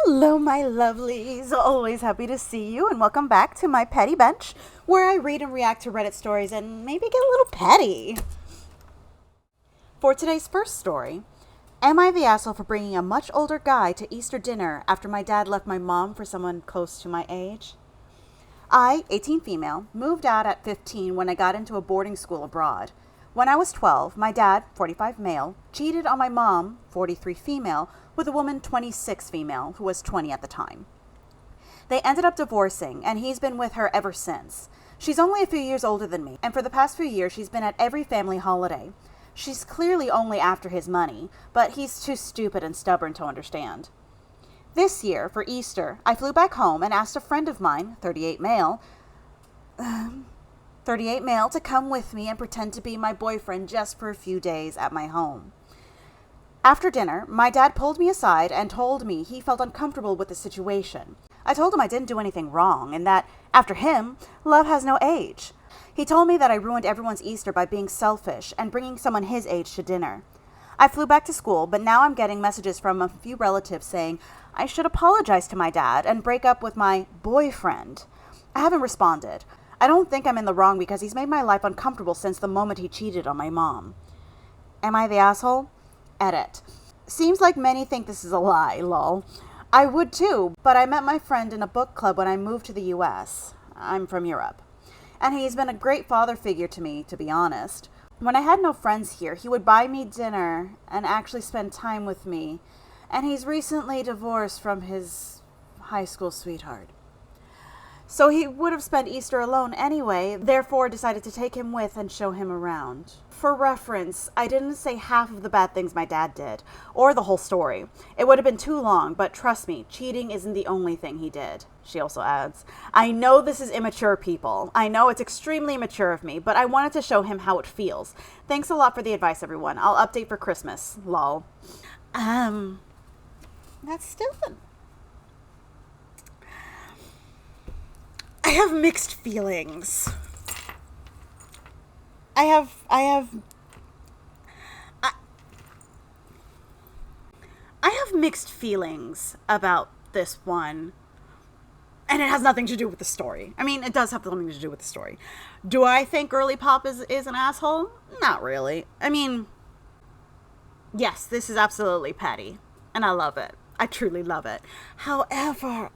Hello, my lovelies. Always happy to see you, and welcome back to my petty bench, where I read and react to Reddit stories and maybe get a little petty. For today's first story, am I the asshole for bringing a much older guy to Easter dinner after my dad left my mom for someone close to my age? I, 18 female, moved out at 15 when I got into a boarding school abroad. When I was 12, my dad, 45 male, cheated on my mom, 43 female, with a woman, 26 female, who was 20 at the time. They ended up divorcing, and he's been with her ever since. She's only a few years older than me, and for the past few years, she's been at every family holiday. She's clearly only after his money, but he's too stupid and stubborn to understand. This year, for Easter, I flew back home and asked a friend of mine, 38 male, to come with me and pretend to be my boyfriend just for a few days at my home. After dinner, my dad pulled me aside and told me he felt uncomfortable with the situation. I told him I didn't do anything wrong and that, after him, love has no age. He told me that I ruined everyone's Easter by being selfish and bringing someone his age to dinner. I flew back to school, but now I'm getting messages from a few relatives saying I should apologize to my dad and break up with my boyfriend. I haven't responded. I don't think I'm in the wrong because he's made my life uncomfortable since the moment he cheated on my mom. Am I the asshole? Edit. Seems like many think this is a lie, lol. I would too, but I met my friend in a book club when I moved to the US. I'm from Europe. And he's been a great father figure to me, to be honest. When I had no friends here, he would buy me dinner and actually spend time with me. And he's recently divorced from his high school sweetheart. So he would have spent Easter alone anyway, therefore decided to take him with and show him around. For reference, I didn't say half of the bad things my dad did, or the whole story. It would have been too long, but trust me, cheating isn't the only thing he did. She also adds, I know this is immature, people. I know it's extremely immature of me, but I wanted to show him how it feels. Thanks a lot for the advice, everyone. I'll update for Christmas. Lol. That's still I have mixed feelings. I have mixed feelings about this one. And it has nothing to do with the story. I mean, it does have something to do with the story. Do I think Girly Pop is an asshole? Not really. I mean, yes, this is absolutely petty. And I love it. I truly love it. However,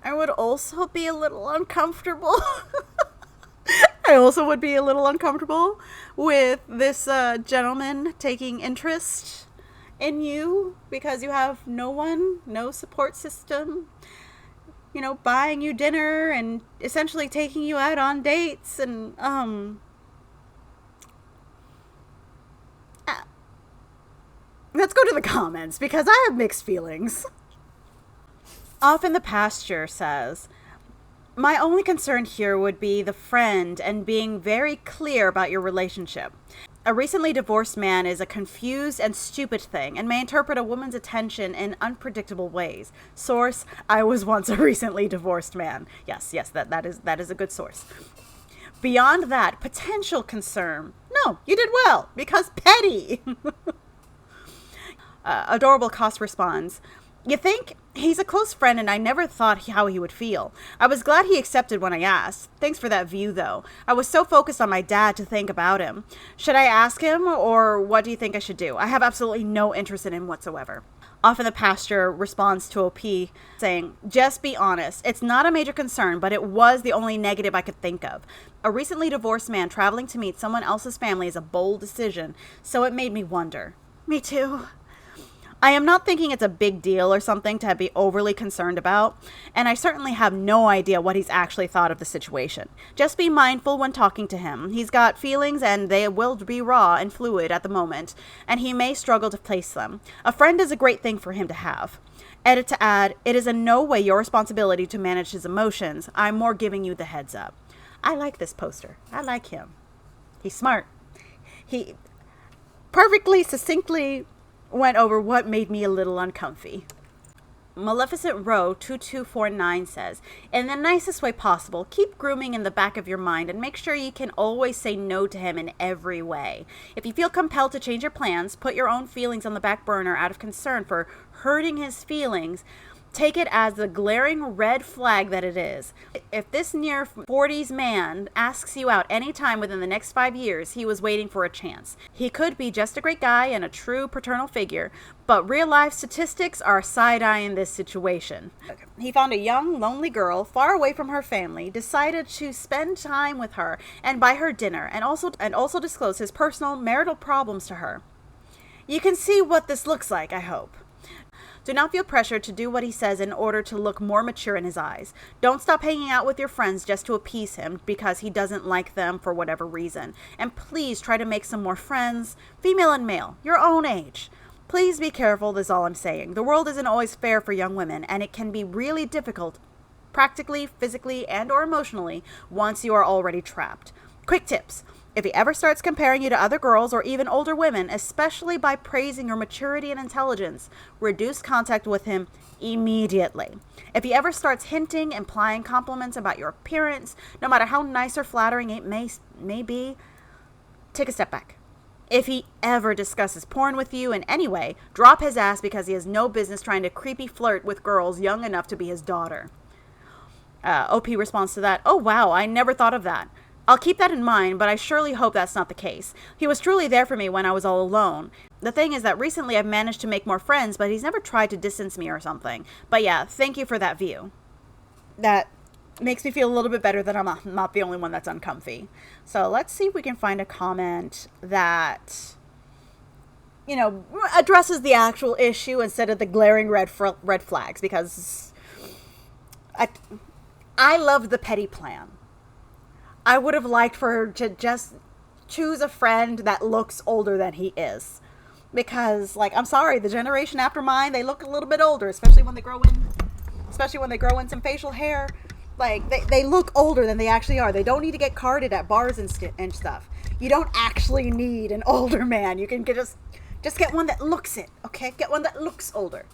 I would also be a little uncomfortable. I also would be a little uncomfortable with this gentleman taking interest in you because you have no one, no support system, buying you dinner and essentially taking you out on dates and, let's go to the comments because I have mixed feelings. Off in the Pasture says, my only concern here would be the friend and being very clear about your relationship. A recently divorced man is a confused and stupid thing and may interpret a woman's attention in unpredictable ways. Source, I was once a recently divorced man. Yes, that is a good source. Beyond that, potential concern. No, you did well, because petty. Adorable Cost responds, you think? He's a close friend and I never thought how he would feel. I was glad he accepted when I asked. Thanks for that view, though. I was so focused on my dad to think about him. Should I ask him, or what do you think I should do? I have absolutely no interest in him whatsoever. Off in the Pasture responds to OP saying, just be honest. It's not a major concern, but it was the only negative I could think of. A recently divorced man traveling to meet someone else's family is a bold decision, so it made me wonder. Me too. I am not thinking it's a big deal or something to be overly concerned about, and I certainly have no idea what he's actually thought of the situation. Just be mindful when talking to him. He's got feelings and they will be raw and fluid at the moment, and he may struggle to place them. A friend is a great thing for him to have. Edit to add, it is in no way your responsibility to manage his emotions. I'm more giving you the heads up. I like this poster. I like him. He's smart. He perfectly, succinctly went over what made me a little uncomfy. Maleficent Row 2249 says, in the nicest way possible, keep grooming in the back of your mind and make sure you can always say no to him in every way. If you feel compelled to change your plans, put your own feelings on the back burner out of concern for hurting his feelings, take it as the glaring red flag that it is. If this near 40s man asks you out anytime within the next 5 years, he was waiting for a chance. He could be just a great guy and a true paternal figure, but real life statistics are side-eyeing this situation. He found a young, lonely girl far away from her family, decided to spend time with her and buy her dinner, and also disclose his personal marital problems to her. You can see what this looks like, I hope. Do not feel pressured to do what he says in order to look more mature in his eyes. Don't stop hanging out with your friends just to appease him because he doesn't like them for whatever reason. And please try to make some more friends, female and male, your own age. Please be careful, that's all I'm saying. The world isn't always fair for young women, and it can be really difficult, practically, physically, and or emotionally, once you are already trapped. Quick tips. If he ever starts comparing you to other girls or even older women, especially by praising your maturity and intelligence, reduce contact with him immediately. If he ever starts hinting, implying compliments about your appearance, no matter how nice or flattering it may be, take a step back. If he ever discusses porn with you in any way, drop his ass because he has no business trying to creepy flirt with girls young enough to be his daughter. OP responds to that, oh wow, I never thought of that. I'll keep that in mind, but I surely hope that's not the case. He was truly there for me when I was all alone. The thing is that recently I've managed to make more friends, but he's never tried to distance me or something. But yeah, thank you for that view. That makes me feel a little bit better that I'm not the only one that's uncomfy. So let's see if we can find a comment that, addresses the actual issue instead of the glaring red flags, because I love the petty plan. I would have liked for her to just choose a friend that looks older than he is. Because, I'm sorry, the generation after mine, they look a little bit older, especially when they grow in some facial hair. They look older than they actually are. They don't need to get carded at bars and stuff. You don't actually need an older man. You can just get one that looks it, okay? Get one that looks older.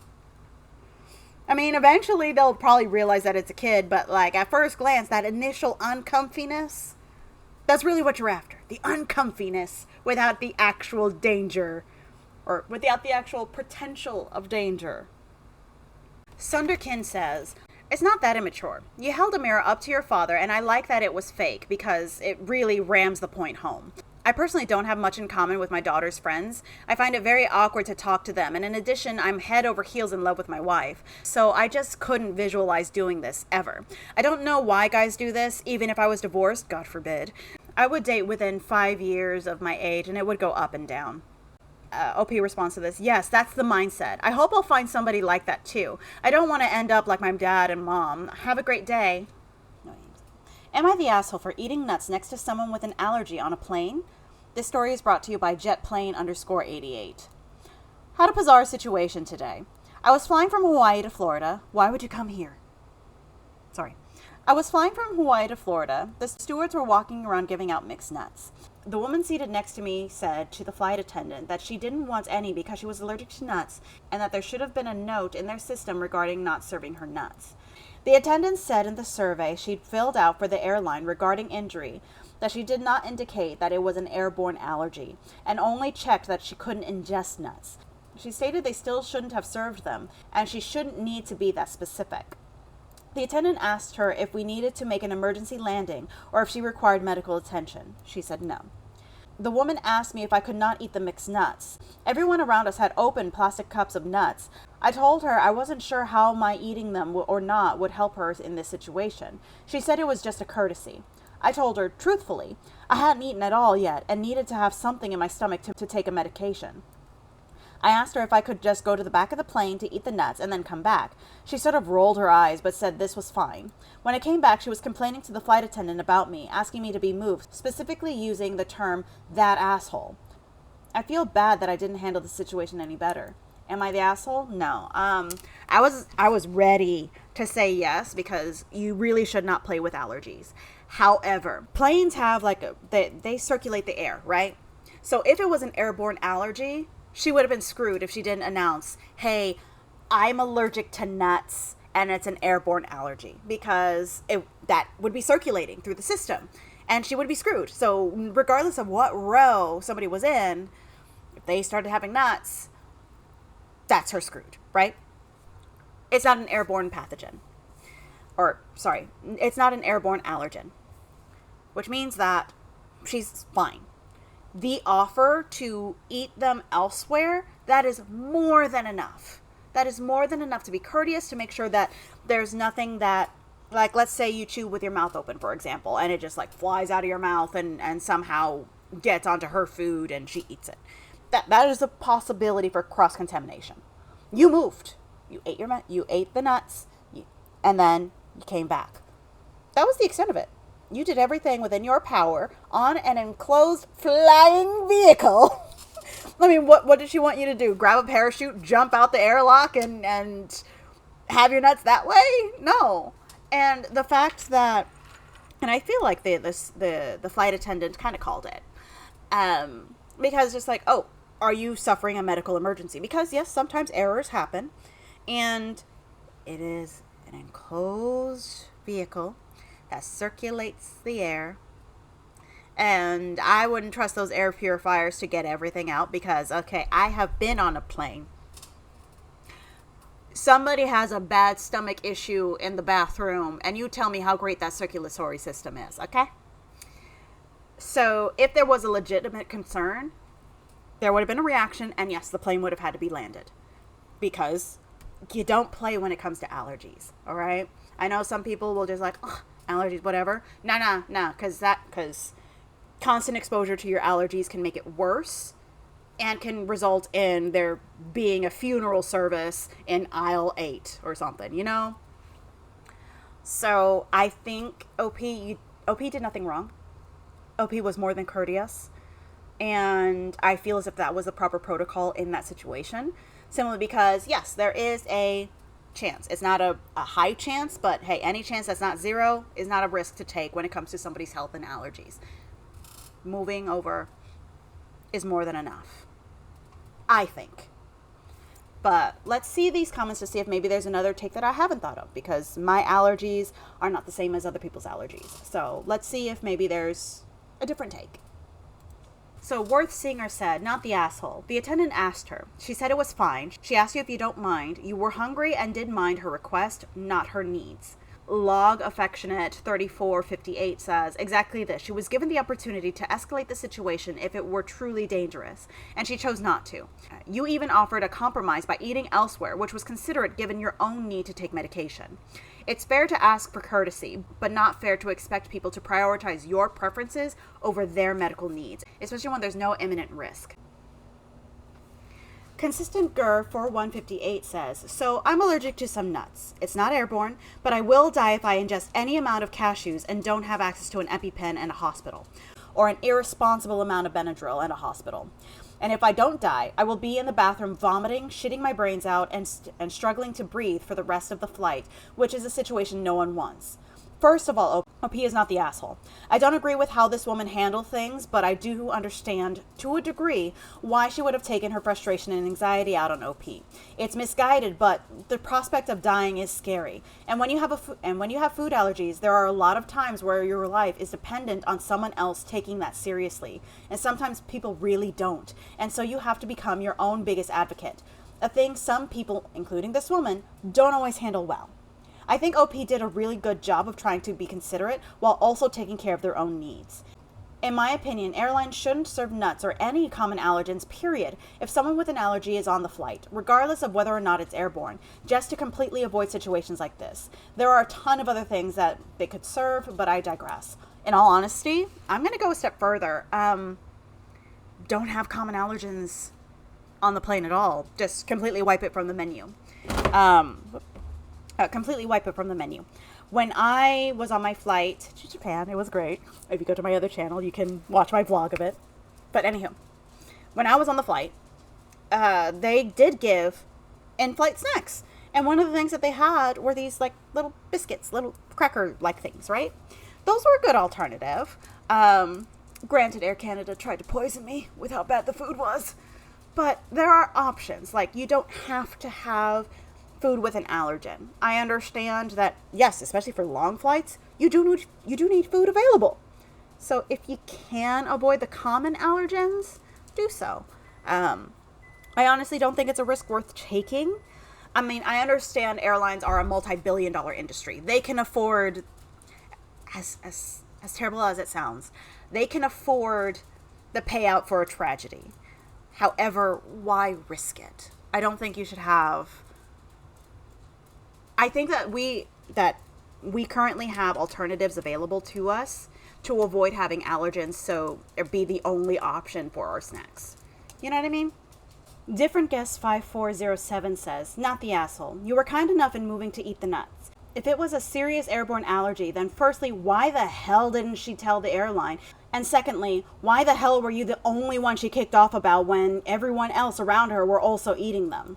I mean, eventually they'll probably realize that it's a kid, but at first glance, that initial uncomfiness, that's really what you're after. The uncomfiness without the actual danger, or without the actual potential of danger. Sunderkin says, it's not that immature. You held a mirror up to your father, and I like that it was fake because it really rams the point home. I personally don't have much in common with my daughter's friends. I find it very awkward to talk to them, and in addition, I'm head over heels in love with my wife. So I just couldn't visualize doing this, ever. I don't know why guys do this, even if I was divorced, God forbid. I would date within 5 years of my age, and it would go up and down. OP responds to this, yes, that's the mindset. I hope I'll find somebody like that too. I don't want to end up like my dad and mom. Have a great day. Am I the asshole for eating nuts next to someone with an allergy on a plane? This story is brought to you by jetplane_88. Had a bizarre situation today. I was flying from Hawaii to Florida. Why would you come here? I was flying from Hawaii to Florida. The stewards were walking around giving out mixed nuts. The woman seated next to me said to the flight attendant that she didn't want any because she was allergic to nuts and that there should have been a note in their system regarding not serving her nuts. The attendant said in the survey she'd filled out for the airline regarding injury that she did not indicate that it was an airborne allergy and only checked that she couldn't ingest nuts. She stated they still shouldn't have served them and she shouldn't need to be that specific. The attendant asked her if we needed to make an emergency landing or if she required medical attention. She said no. The woman asked me if I could not eat the mixed nuts. Everyone around us had open plastic cups of nuts. I told her I wasn't sure how my eating them or not would help her in this situation. She said it was just a courtesy. I told her, truthfully, I hadn't eaten at all yet and needed to have something in my stomach to take a medication. I asked her if I could just go to the back of the plane to eat the nuts and then come back. She sort of rolled her eyes but said this was fine. When I came back, she was complaining to the flight attendant about me, asking me to be moved, specifically using the term, that asshole. I feel bad that I didn't handle the situation any better. Am I the asshole? No. I was ready to say yes because you really should not play with allergies. However, planes have they circulate the air, right? So if it was an airborne allergy, she would have been screwed if she didn't announce, hey, I'm allergic to nuts and it's an airborne allergy, because that would be circulating through the system and she would be screwed. So regardless of what row somebody was in, if they started having nuts, that's her screwed, right? It's not an airborne pathogen. Or, sorry, it's not an airborne allergen, which means that she's fine. The offer to eat them elsewhere, that is more than enough. That is more than enough to be courteous, to make sure that there's nothing that, like, let's say you chew with your mouth open, for example, and it just like flies out of your mouth and somehow gets onto her food and she eats it. That is a possibility for cross-contamination. You moved. You ate the nuts, and then you came back. That was the extent of it. You did everything within your power on an enclosed flying vehicle. I mean, what did she want you to do? Grab a parachute, jump out the airlock, and have your nuts that way? No. And the fact that, and I feel like the flight attendant kind of called it, because just like, oh, are you suffering a medical emergency? Because yes, sometimes errors happen, and it is an enclosed vehicle that circulates the air, and I wouldn't trust those air purifiers to get everything out, because, okay, I have been on a plane. Somebody has a bad stomach issue in the bathroom, and you tell me how great that circulatory system is, okay? So if there was a legitimate concern, there would have been a reaction, and yes, the plane would have had to be landed, because you don't play when it comes to allergies, all right? I know some people will just like, oh, allergies, whatever. No, because constant exposure to your allergies can make it worse and can result in there being a funeral service in aisle 8 or something, you know? So I think OP did nothing wrong. OP was more than courteous. And I feel as if that was the proper protocol in that situation. Simply because, yes, there is a chance. It's not a high chance, but hey, any chance that's not zero is not a risk to take when it comes to somebody's health and allergies. Moving over is more than enough, I think. But let's see these comments to see if maybe there's another take that I haven't thought of, because my allergies are not the same as other people's allergies. So let's see if maybe there's a different take. So Worth Singer said, not the asshole. The attendant asked her. She said it was fine. She asked you if you don't mind. You were hungry and did mind her request, not her needs. Log Affectionate 3458 says, exactly this. She was given the opportunity to escalate the situation if it were truly dangerous, and she chose not to. You even offered a compromise by eating elsewhere, which was considerate given your own need to take medication. It's fair to ask for courtesy, but not fair to expect people to prioritize your preferences over their medical needs, especially when there's no imminent risk. Consistent Gur 4158 says, so I'm allergic to some nuts. It's not airborne, but I will die if I ingest any amount of cashews and don't have access to an EpiPen and a hospital, or an irresponsible amount of Benadryl and a hospital. And if I don't die, I will be in the bathroom vomiting, shitting my brains out, and struggling to breathe for the rest of the flight, which is a situation no one wants. First of all, OP is not the asshole. I don't agree with how this woman handled things, but I do understand, to a degree, why she would have taken her frustration and anxiety out on OP. It's misguided, but the prospect of dying is scary. And when you have food allergies, there are a lot of times where your life is dependent on someone else taking that seriously. And sometimes people really don't. And so you have to become your own biggest advocate. A thing some people, including this woman, don't always handle well. I think OP did a really good job of trying to be considerate while also taking care of their own needs. In my opinion, airlines shouldn't serve nuts or any common allergens, period, if someone with an allergy is on the flight, regardless of whether or not it's airborne, just to completely avoid situations like this. There are a ton of other things that they could serve, but I digress. In all honesty, I'm going to go a step further. Don't have common allergens on the plane at all. Just completely wipe it from the menu. Completely wipe it from the menu. When I was on my flight to Japan, it was great. If you go to my other channel, you can watch my vlog of it. But anywho, when I was on the flight, they did give in-flight snacks. And one of the things that they had were these like little biscuits, little cracker-like things, right? Those were a good alternative. Granted, Air Canada tried to poison me with how bad the food was. But there are options. Like, you don't have to have food with an allergen. I understand that, yes, especially for long flights, you do need food available. So if you can avoid the common allergens, do so. I honestly don't think it's a risk worth taking. I mean, I understand airlines are a multi-billion-dollar industry. They can afford, as terrible as it sounds, they can afford the payout for a tragedy. However, why risk it? I don't think you should have. I think that we currently have alternatives available to us to avoid having allergens, so it be the only option for our snacks. You know what I mean? Different Guest 5407 says, not the asshole. You were kind enough in moving to eat the nuts. If it was a serious airborne allergy, then firstly, why the hell didn't she tell the airline? And secondly, why the hell were you the only one she kicked off about when everyone else around her were also eating them?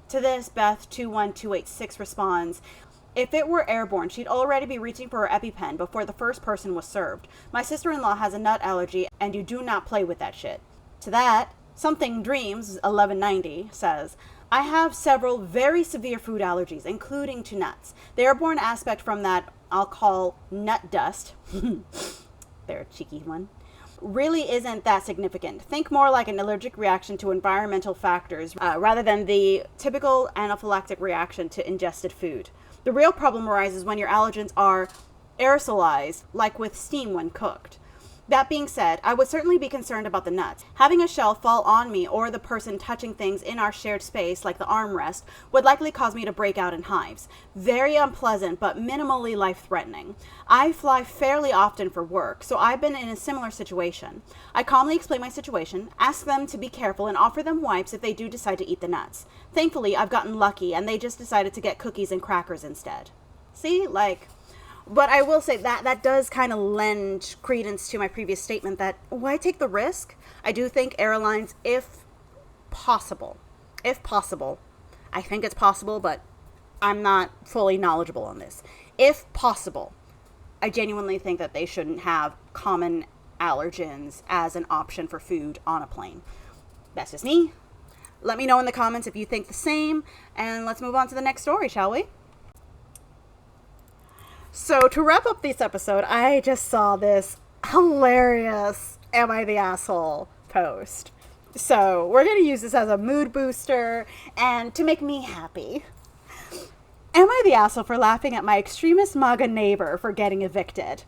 To this, Beth21286 responds, if it were airborne, she'd already be reaching for her EpiPen before the first person was served. My sister-in-law has a nut allergy, and you do not play with that shit. To that, Something Dreams 1190 says, I have several very severe food allergies, including to nuts. The airborne aspect from that I'll call nut dust, they're a cheeky one, really isn't that significant. Think more like an allergic reaction to environmental factors rather than the typical anaphylactic reaction to ingested food. The real problem arises when your allergens are aerosolized, like with steam when cooked. That being said, I would certainly be concerned about the nuts. Having a shell fall on me or the person touching things in our shared space, like the armrest, would likely cause me to break out in hives. Very unpleasant, but minimally life-threatening. I fly fairly often for work, so I've been in a similar situation. I calmly explain my situation, ask them to be careful, and offer them wipes if they do decide to eat the nuts. Thankfully, I've gotten lucky, and they just decided to get cookies and crackers instead. See, but I will say that does kind of lend credence to my previous statement that why take the risk? I do think airlines, if possible, I think it's possible, but I'm not fully knowledgeable on this. If possible, I genuinely think that they shouldn't have common allergens as an option for food on a plane. That's just me. Let me know in the comments if you think the same, and let's move on to the next story, shall we? So to wrap up this episode, I just saw this hilarious Am I the Asshole post. So we're going to use this as a mood booster and to make me happy. Am I the asshole for laughing at my extremist MAGA neighbor for getting evicted?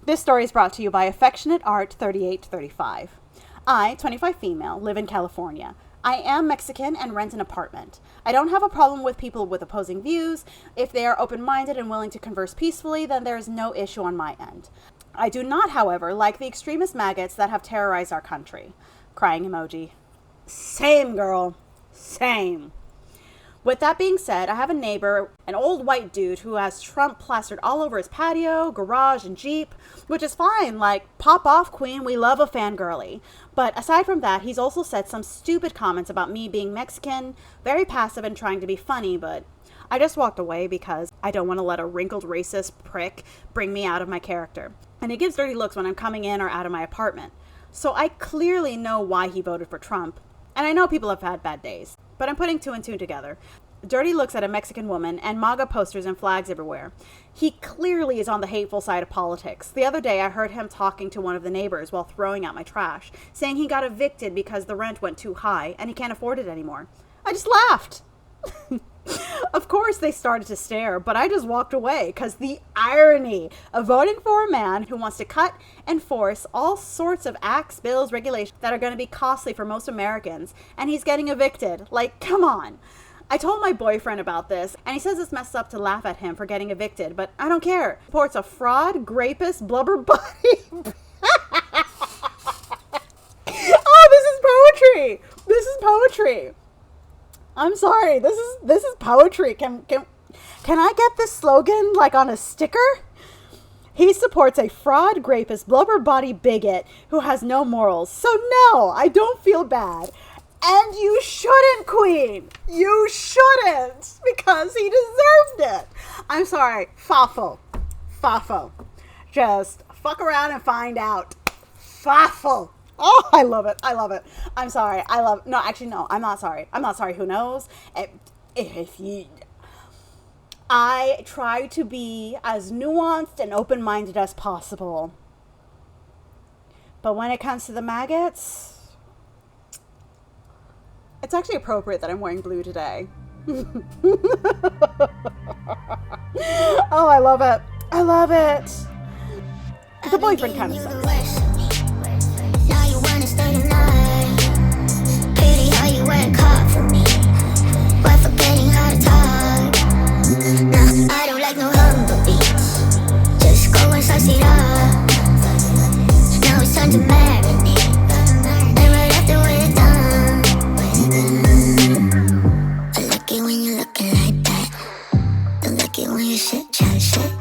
This story is brought to you by Affectionate Art 3835. I, 25 female, live in California. I am Mexican and rent an apartment. I don't have a problem with people with opposing views. If they are open-minded and willing to converse peacefully, then there is no issue on my end. I do not, however, like the extremist maggots that have terrorized our country. Crying emoji. Same, girl. Same. With that being said, I have a neighbor, an old white dude who has Trump plastered all over his patio, garage, and Jeep, which is fine, pop off, queen, we love a fangirly. But aside from that, he's also said some stupid comments about me being Mexican, very passive and trying to be funny, but I just walked away because I don't want to let a wrinkled racist prick bring me out of my character. And he gives dirty looks when I'm coming in or out of my apartment. So I clearly know why he voted for Trump. And I know people have had bad days, but I'm putting two and two together. Dirty looks at a Mexican woman and MAGA posters and flags everywhere. He clearly is on the hateful side of politics. The other day I heard him talking to one of the neighbors while throwing out my trash, saying he got evicted because the rent went too high and he can't afford it anymore. I just laughed. Of course they started to stare, but I just walked away because the irony of voting for a man who wants to cut and force all sorts of acts, bills, regulations that are going to be costly for most Americans, and he's getting evicted. Come on. I told my boyfriend about this, and he says it's messed up to laugh at him for getting evicted, but I don't care. He supports a fraud, grapist, blubber body. Oh, this is poetry. This is poetry. I'm sorry. This is poetry. Can I get this slogan on a sticker? He supports a fraud, grapist, blubber body bigot who has no morals. So no, I don't feel bad. And you shouldn't, queen. You shouldn't, because he deserved it. I'm sorry. Fafo. Just fuck around and find out. Fafo. Oh, I love it. I'm sorry. No, I'm not sorry. I'm not sorry. Who knows? if you, I try to be as nuanced and open-minded as possible. But when it comes to the maggots, it's actually appropriate that I'm wearing blue today. Oh, I love it. I love it. The boyfriend kind of sucks. Now you wanna stay the night. Pity how you work hard for me, while forgetting how to talk. Nah, I don't like no humble beats. Just go and suss it up. Now it's time to marinate. And right after we're done, I like it when you're looking like that. Don't like it when you shit, chat, shit.